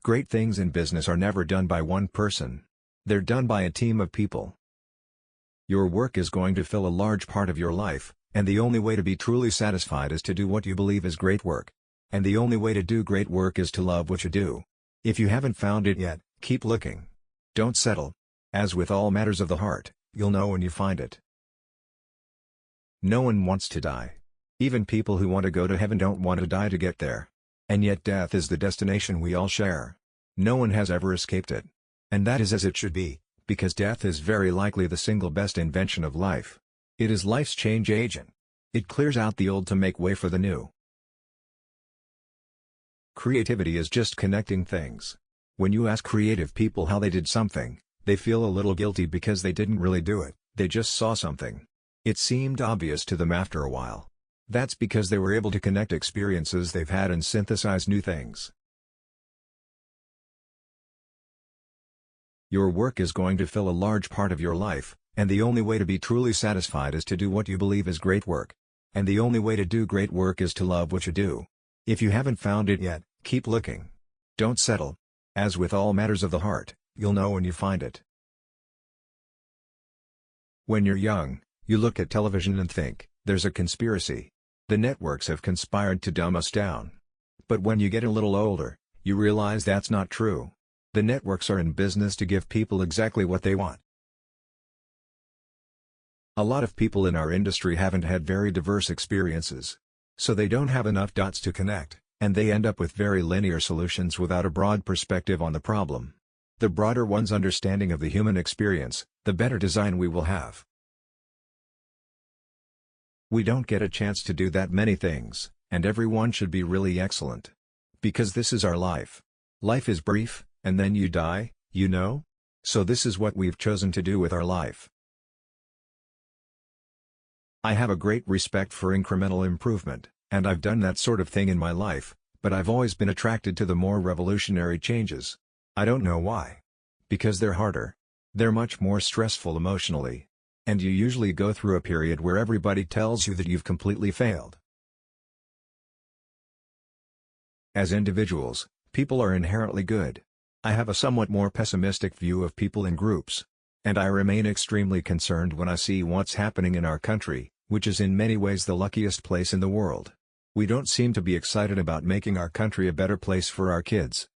Great things in business are never done by one person. They're done by a team of people. Your work is going to fill a large part of your life, and the only way to be truly satisfied is to do what you believe is great work. And the only way to do great work is to love what you do. If you haven't found it yet, keep looking. Don't settle. As with all matters of the heart, you'll know when you find it. No one wants to die. Even people who want to go to heaven don't want to die to get there. And yet death is the destination we all share. No one has ever escaped it. And that is as it should be, because death is very likely the single best invention of life. It is life's change agent. It clears out the old to make way for the new. Creativity is just connecting things. When you ask creative people how they did something, they feel a little guilty because they didn't really do it, they just saw something. It seemed obvious to them after a while. That's because they were able to connect experiences they've had and synthesize new things. Your work is going to fill a large part of your life, and the only way to be truly satisfied is to do what you believe is great work. And the only way to do great work is to love what you do. If you haven't found it yet, keep looking. Don't settle. As with all matters of the heart, you'll know when you find it. When you're young, you look at television and think, there's a conspiracy. The networks have conspired to dumb us down. But when you get a little older, you realize that's not true. The networks are in business to give people exactly what they want. A lot of people in our industry haven't had very diverse experiences. So they don't have enough dots to connect, and they end up with very linear solutions without a broad perspective on the problem. The broader one's understanding of the human experience, the better design we will have. We don't get a chance to do that many things, and everyone should be really excellent. Because this is our life. Life is brief, and then you die, you know? So this is what we've chosen to do with our life. I have a great respect for incremental improvement, and I've done that sort of thing in my life, but I've always been attracted to the more revolutionary changes. I don't know why. Because they're harder. They're much more stressful emotionally. And you usually go through a period where everybody tells you that you've completely failed. As individuals, people are inherently good. I have a somewhat more pessimistic view of people in groups. And I remain extremely concerned when I see what's happening in our country, which is in many ways the luckiest place in the world. We don't seem to be excited about making our country a better place for our kids.